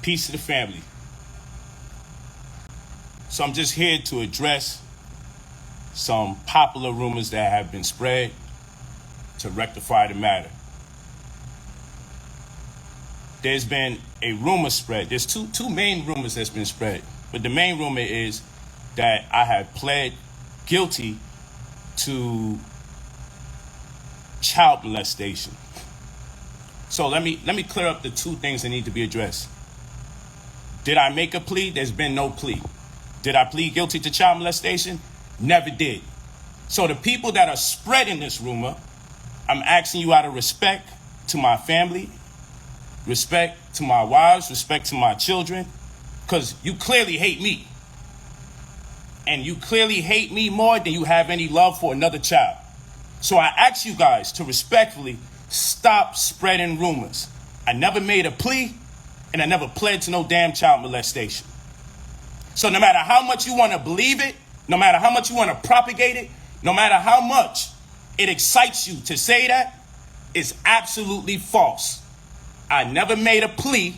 Peace to the family. So I'm just here to address some popular rumors that have been spread to rectify the matter. There's been a rumor spread. There's two main rumors that's been spread. But the main rumor is that I have pled guilty to child molestation. So let me clear up the two things that need to be addressed. Did I make a plea? There's been no plea. Did I plead guilty to child molestation? Never did. So the people that are spreading this rumor, I'm asking you out of respect to my family, respect to my wives, respect to my children, because you clearly hate me. And you clearly hate me more than you have any love for another child. So I ask you guys to respectfully stop spreading rumors. I never made a plea, and I never pled to no damn child molestation. So no matter how much you want to believe it, no matter how much you want to propagate it, no matter how much it excites you to say that, it's absolutely false. I never made a plea,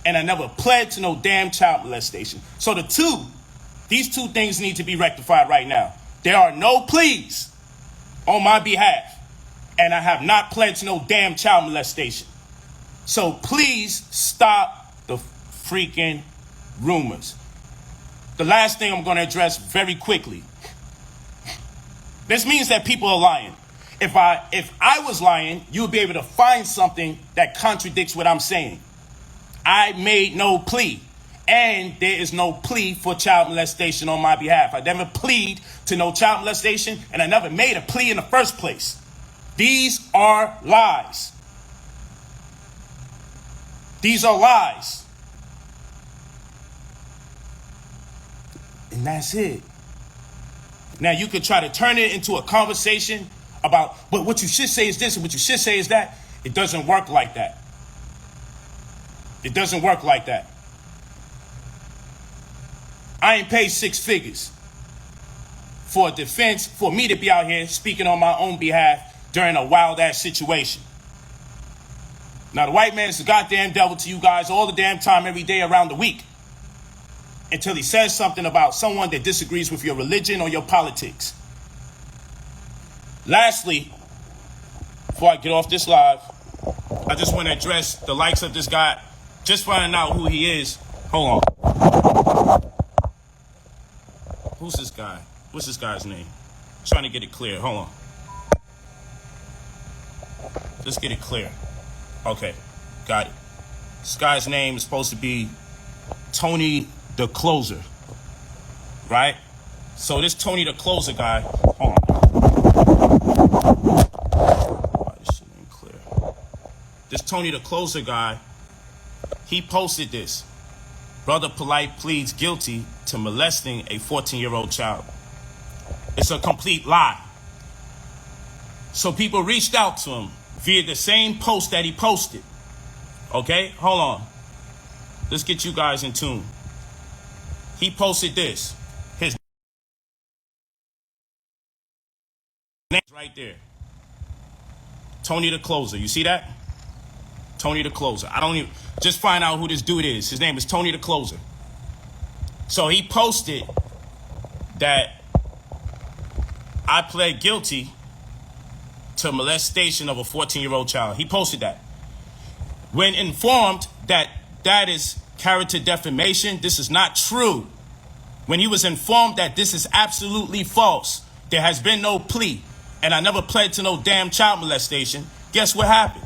and I never pled to no damn child molestation. So these two things need to be rectified right now. There are no pleas on my behalf, and I have not pled to no damn child molestation. So please stop the freaking rumors. The last thing I'm going to address very quickly. This means that people are lying. If I was lying, you would be able to find something that contradicts what I'm saying. I made no plea, and there is no plea for child molestation on my behalf. I never plead to no child molestation, and I never made a plea in the first place. These are lies. These are lies. And that's it. Now you could try to turn it into a conversation about, but what you should say is this and what you should say is that. It doesn't work like that. It doesn't work like that. I ain't paid 6 figures for a defense, for me to be out here speaking on my own behalf during a wild ass situation. Now the white man is the goddamn devil to you guys all the damn time, every day around the week. Until he says something about someone that disagrees with your religion or your politics. Lastly, before I get off this live, I just want to address the likes of this guy. Just finding out who he is. Hold on. Who's this guy? What's this guy's name? Trying to get it clear. Hold on. Let's get it clear. Okay, got it. This guy's name is supposed to be Tony the Closer, right? So this Tony the Closer guy, hold on. Why this shit ain't clear? This Tony the Closer guy, he posted this. Brother Polight pleads guilty to molesting a 14-year-old child. It's a complete lie. So people reached out to him via the same post that he posted. Okay, hold on. Let's get you guys in tune. He posted this. His name's right there. Tony the Closer. You see that? Tony the Closer. I don't even... Just find out who this dude is. His name is Tony the Closer. So he posted that I pled guilty to molestation of a 14-year-old child. He posted that. When informed that that is character defamation, this is not true. When he was informed that this is absolutely false, there has been no plea, and I never pled to no damn child molestation, guess what happened?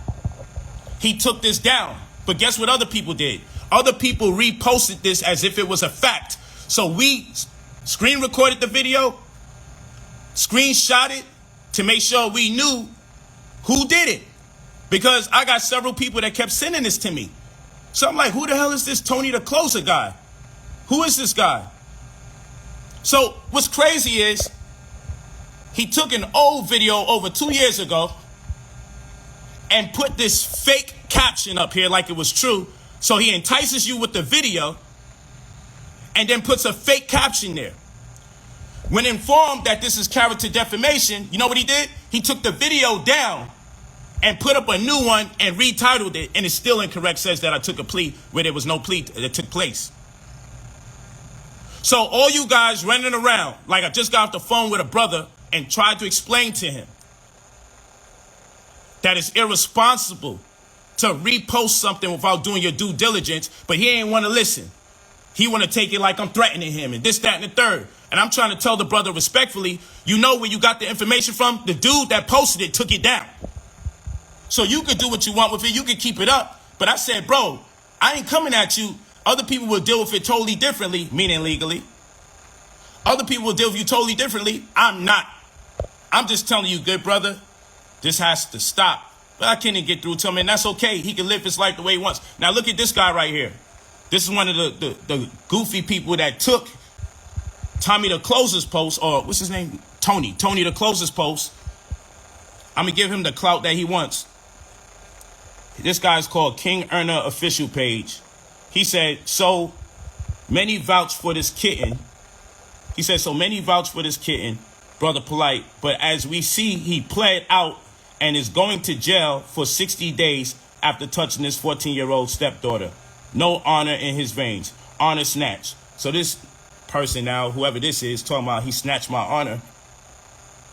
He took this down. But guess what other people did? Other people reposted this as if it was a fact. So we screen recorded the video, screenshot it to make sure we knew who did it. Because I got several people that kept sending this to me. So I'm like, who the hell is this Tony the Closer guy? Who is this guy? So what's crazy is he took an old video over 2 years ago and put this fake caption up here like it was true. So he entices you with the video and then puts a fake caption there. When informed that this is character defamation, you know what he did? He took the video down and put up a new one and retitled it, and it's still incorrect, says that I took a plea where there was no plea that took place. So all you guys running around, like I just got off the phone with a brother and tried to explain to him that it's irresponsible to repost something without doing your due diligence, but he ain't want to listen. He want to take it like I'm threatening him and this, that, and the third. And I'm trying to tell the brother respectfully, you know where you got the information from? The dude that posted it took it down. So you could do what you want with it. You could keep it up. But I said, bro, I ain't coming at you. Other people will deal with it totally differently, meaning legally. Other people will deal with you totally differently. I'm not. I'm just telling you, good brother, this has to stop. But I can't even get through to him, and that's okay. He can live his life the way he wants. Now look at this guy right here. This is one of the goofy people that took Tommy the Closer's post, or what's his name? Tony the Closer's post. I'm going to give him the clout that he wants. This guy's called King Earner Official Page. He said, so many vouch for this kitten. He said, so many vouch for this kitten, Brother Polight. But as we see, he pled out and is going to jail for 60 days after touching his 14-year-old stepdaughter. No honor in his veins. Honor snatch. So this person now, whoever this is, talking about he snatched my honor.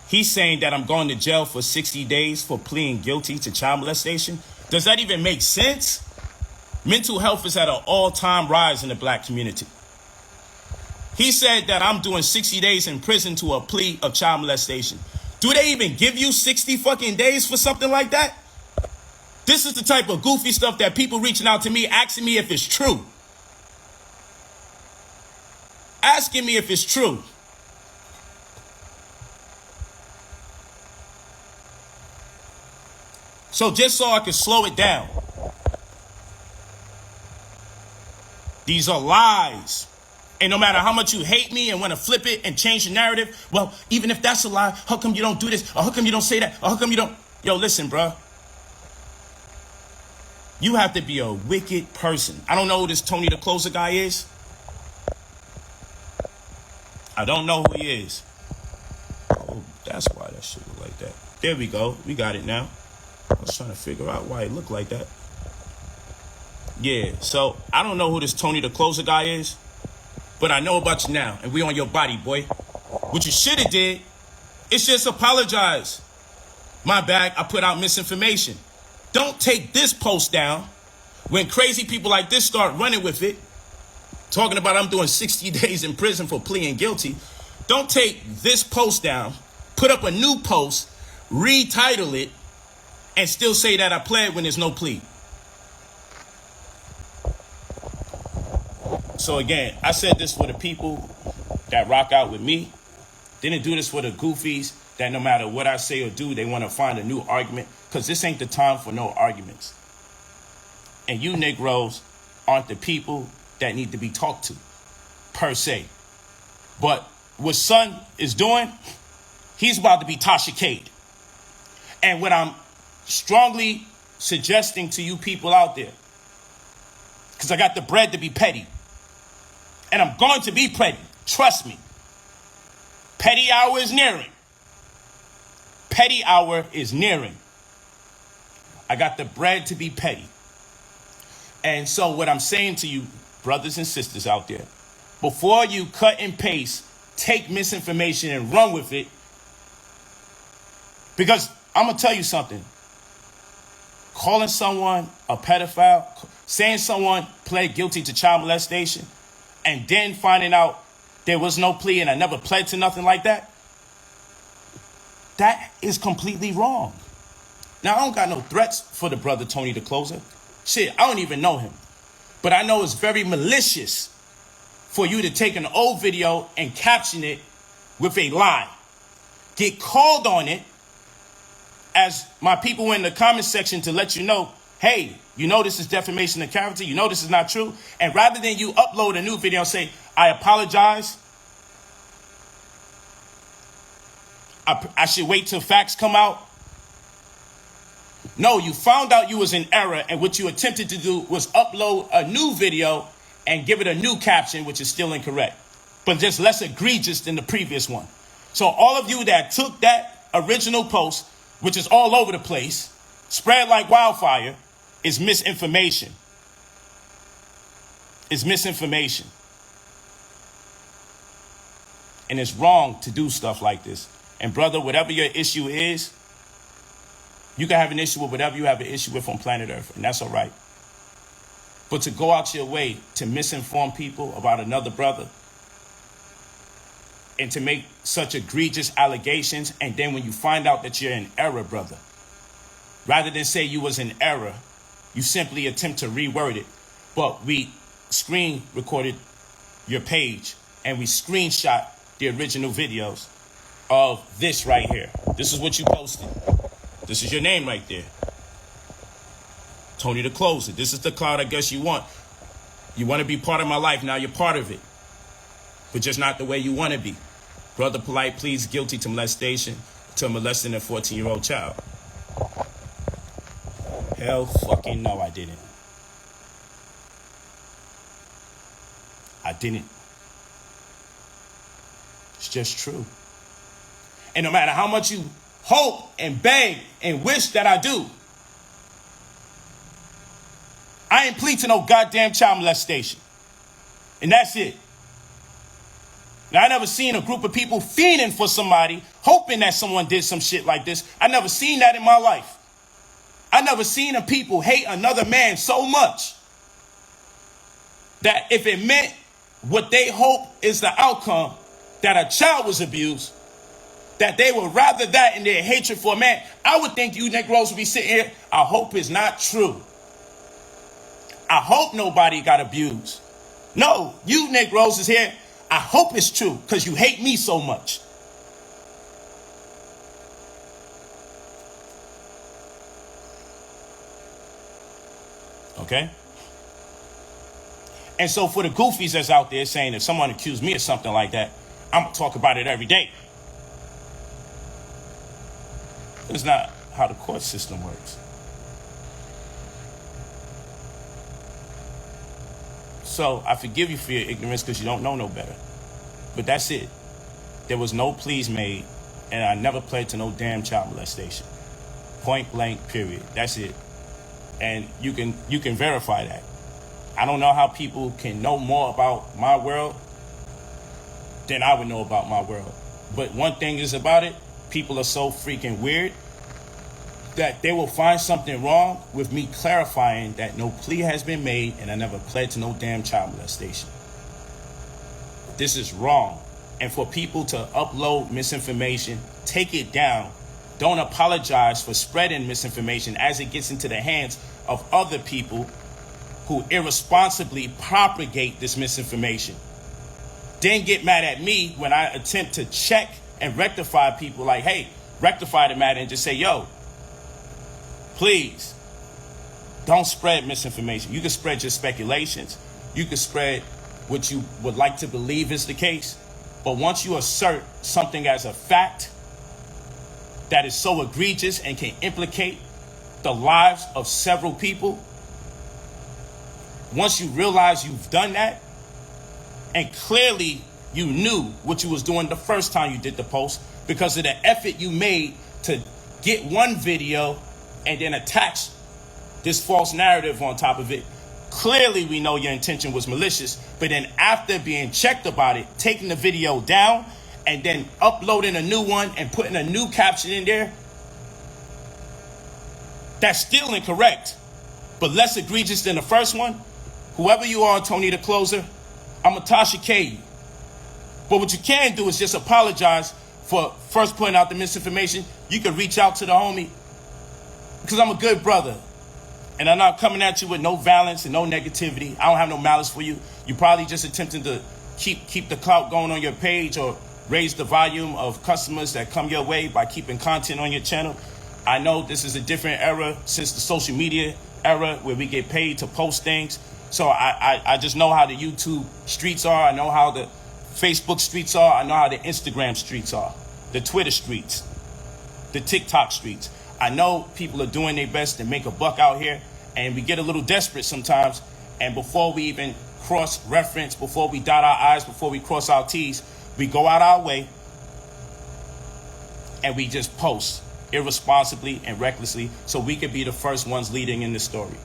He's saying that I'm going to jail for 60 days for pleading guilty to child molestation. Does that even make sense? Mental health is at an all-time rise in the black community. He said that I'm doing 60 days in prison to a plea of child molestation. Do they even give you 60 fucking days for something like that? This is the type of goofy stuff that people reaching out to me, asking me if it's true. Asking me if it's true. So just so I can slow it down. These are lies. And no matter how much you hate me and want to flip it and change the narrative, well, even if that's a lie, how come you don't do this? Or how come you don't say that? Or how come you don't? Yo, listen, bro. You have to be a wicked person. I don't know who this Tony the Closer guy is. I don't know who he is. Oh, that's why that shit look like that. There we go. We got it now. I was trying to figure out why it looked like that. Yeah, so I don't know who this Tony the Closer guy is, but I know about you now, and we on your body, boy. What you should have did is just apologize. My bad, I put out misinformation. Don't take this post down when crazy people like this start running with it, talking about I'm doing 60 days in prison for pleading guilty. Don't take this post down, put up a new post, retitle it, and still say that I pled when there's no plea. So again, I said this for the people that rock out with me. Didn't do this for the goofies that no matter what I say or do, they want to find a new argument. Because this ain't the time for no arguments. And you Negroes aren't the people that need to be talked to, per se. But what Son is doing, he's about to be Tasha Cade. And what I'm strongly suggesting to you people out there, because I got the bread to be petty, and I'm going to be petty, trust me. Petty hour is nearing. Petty hour is nearing. I got the bread to be petty. And so what I'm saying to you, brothers and sisters out there, before you cut and paste, take misinformation and run with it, because I'm going to tell you something. Calling someone a pedophile, saying someone pled guilty to child molestation, and then finding out there was no plea and I never pled to nothing like that, that is completely wrong. Now, I don't got no threats for the brother Tony the Closer. Shit, I don't even know him. But I know it's very malicious for you to take an old video and caption it with a lie. Get called on it as my people in the comment section to let you know, hey, you know this is defamation of character. You know this is not true. And rather than you upload a new video and say, I apologize, I should wait till facts come out. No, you found out you was in error, and what you attempted to do was upload a new video and give it a new caption, which is still incorrect, but just less egregious than the previous one. So all of you that took that original post, which is all over the place, spread like wildfire, is misinformation. It's misinformation. And it's wrong to do stuff like this. And brother, whatever your issue is, you can have an issue with whatever you have an issue with on planet Earth, and that's all right. But to go out your way to misinform people about another brother and to make such egregious allegations, and then when you find out that you're in error, brother, rather than say you was in error, you simply attempt to reword it. But we screen recorded your page and we screenshot the original videos of this right here. This is what you posted. This is your name right there. Tony the Closer. This is the cloud I guess you want. You want to be part of my life. Now you're part of it. But just not the way you want to be. Brother Polight pleads guilty to molestation, to molesting a 14-year-old child. Hell fucking no, I didn't. I didn't. It's just true. And no matter how much you hope and beg and wish that I do, I ain't plead to no goddamn child molestation. And that's it. Now, I never seen a group of people fiending for somebody, hoping that someone did some shit like this. I never seen that in my life. I never seen a people hate another man so much that if it meant what they hope is the outcome, that a child was abused, that they would rather that in their hatred for a man. I would think you Negroes would be sitting here. I hope it's not true. I hope nobody got abused. No, you Negroes is here. I hope it's true because you hate me so much. Okay? And so for the goofies that's out there saying if someone accused me of something like that, I'm going to talk about it every day. It's not how the court system works. So I forgive you for your ignorance because you don't know no better. But that's it. There was no pleas made, and I never pled to no damn child molestation. Point blank, period. That's it. And you can verify that. I don't know how people can know more about my world than I would know about my world. But one thing is about it, people are so freaking weird that they will find something wrong with me clarifying that no plea has been made and I never pled to no damn child molestation. This is wrong. And for people to upload misinformation, take it down. Don't apologize for spreading misinformation as it gets into the hands of other people who irresponsibly propagate this misinformation. Then get mad at me when I attempt to check and rectify people like, hey, rectify the matter and just say, yo, please, don't spread misinformation. You can spread your speculations. You can spread what you would like to believe is the case. But once you assert something as a fact that is so egregious and can implicate the lives of several people, once you realize you've done that, and clearly you knew what you was doing the first time you did the post because of the effort you made to get one video and then attach this false narrative on top of it. Clearly we know your intention was malicious, but then after being checked about it, taking the video down and then uploading a new one and putting a new caption in there, that's still incorrect, but less egregious than the first one. Whoever you are, Tony the Closer, I'm a Tasha K. But what you can do is just apologize for first putting out the misinformation. You can reach out to the homie because I'm a good brother. And I'm not coming at you with no violence and no negativity. I don't have no malice for you. You probably just attempting to keep the clout going on your page or raise the volume of customers that come your way by keeping content on your channel. I know this is a different era since the social media era where we get paid to post things. So I just know how the YouTube streets are. I know how the Facebook streets are. I know how the Instagram streets are. The Twitter streets. The TikTok streets. I know people are doing their best to make a buck out here. And we get a little desperate sometimes. And before we even cross-reference, before we dot our I's, before we cross our T's, we go out our way and we just post. irresponsibly and recklessly so we could be the first ones leading in the story.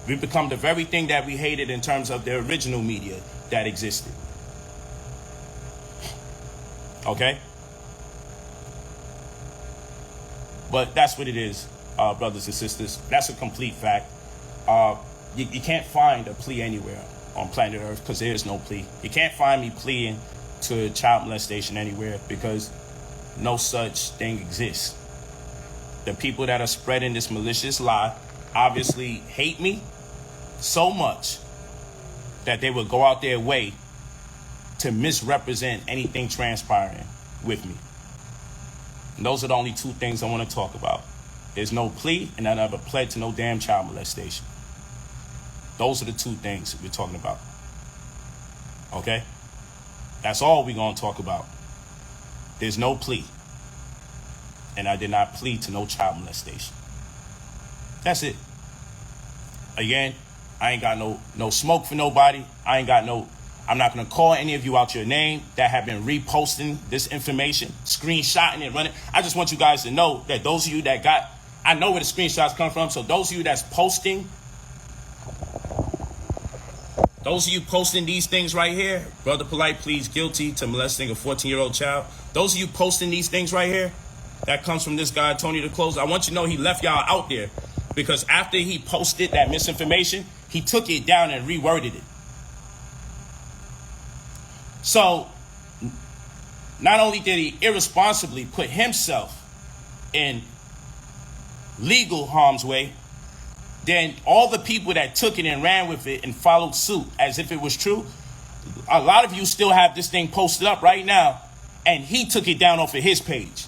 We've become the very thing that we hated in terms of the original media that existed. Okay? But that's what it is, brothers and sisters. That's a complete fact. You can't find a plea anywhere on planet Earth because there is no plea. You can't find me pleading to child molestation anywhere because no such thing exists. The people that are spreading this malicious lie obviously hate me so much that they would go out their way to misrepresent anything transpiring with me. And those are the only two things I want to talk about. There's no plea, and I never pled to no damn child molestation. Those are the two things we're talking about. Okay? That's all we're going to talk about. There's no plea. And I did not plead to no child molestation. That's it. Again, I ain't got no smoke for nobody. I'm not going to call any of you out your name that have been reposting this information, screenshotting it, running. I just want you guys to know that those of you that I know where the screenshots come from, so those of you that's posting, those of you posting these things right here, Brother Polight pleads guilty to molesting a 14-year-old child. Those of you posting these things right here, that comes from this guy, Tony the Close. I want you to know he left y'all out there because after he posted that misinformation, he took it down and reworded it. So, not only did he irresponsibly put himself in legal harm's way, then all the people that took it and ran with it and followed suit as if it was true, a lot of you still have this thing posted up right now, and he took it down off of his page.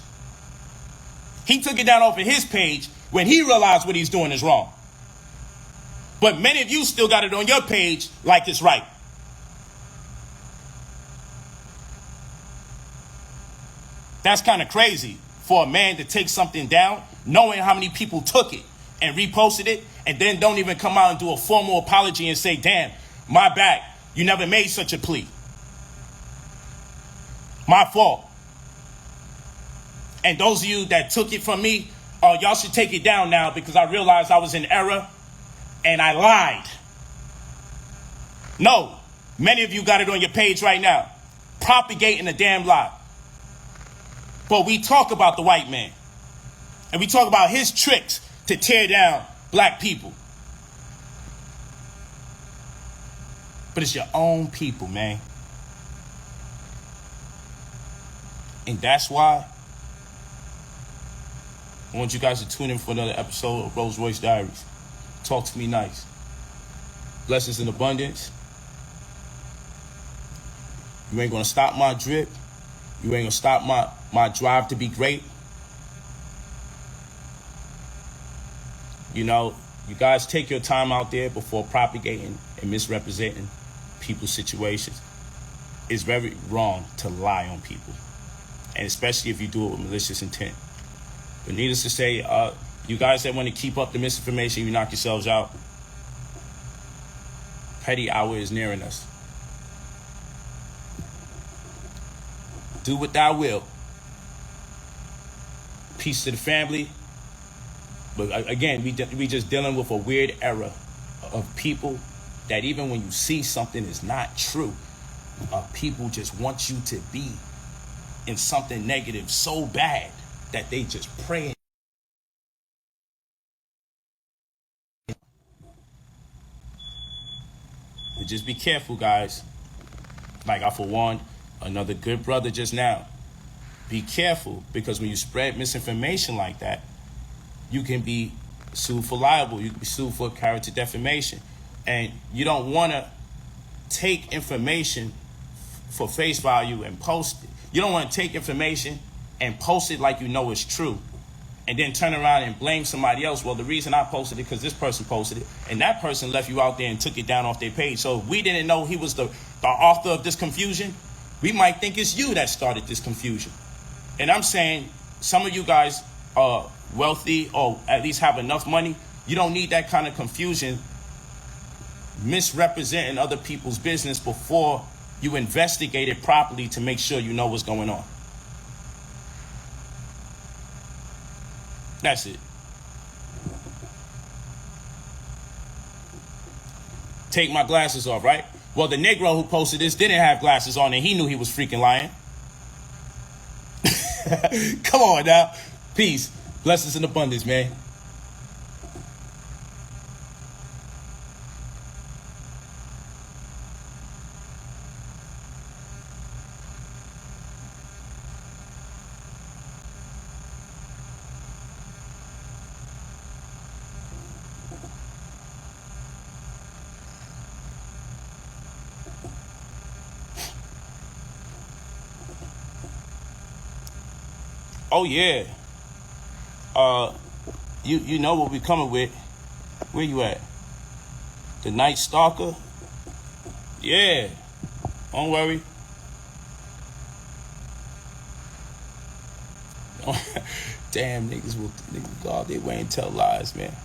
He took it down off of his page when he realized what he's doing is wrong. But many of you still got it on your page like it's right. That's kind of crazy for a man to take something down, knowing how many people took it and reposted it, and then don't even come out and do a formal apology and say, damn, my bad, you never made such a plea. My fault. And those of you that took it from me, y'all should take it down now because I realized I was in error and I lied. No, many of you got it on your page right now, propagating a damn lie. But we talk about the white man, and we talk about his tricks to tear down black people. But it's your own people, man. And that's why I want you guys to tune in for another episode of Rolls Royce Diaries. Talk to me nice. Blessings in abundance. You ain't gonna stop my drip. You ain't gonna stop my drive to be great. You know, you guys take your time out there before propagating and misrepresenting people's situations. It's very wrong to lie on people, and especially if you do it with malicious intent. But needless to say, you guys that want to keep up the misinformation, you knock yourselves out. Petty hour is nearing us. Do what thou will. Peace to the family. But again, we just dealing with a weird era of people that even when you see something is not true, people just want you to be in something negative so bad that they just pray. But just be careful, guys. Like I forewarned another good brother just now. Be careful, because when you spread misinformation like that, you can be sued for libel. You can be sued for character defamation. And you don't want to take information for face value and post it. You don't want to take information and post it like you know it's true, and then turn around and blame somebody else. Well, the reason I posted it because this person posted it, and that person left you out there and took it down off their page. So if we didn't know he was the author of this confusion, we might think it's you that started this confusion. And I'm saying some of you guys are wealthy or at least have enough money. You don't need that kind of confusion misrepresenting other people's business before you investigate it properly to make sure you know what's going on. That's it. Take my glasses off, right? Well, the Negro who posted this didn't have glasses on, and he knew he was freaking lying. Come on now. Peace. Blessings in abundance, man. Oh yeah. You know what we coming with. Where you at? The Night Stalker? Yeah. Don't worry. Damn, niggas will God, they won't tell lies, man.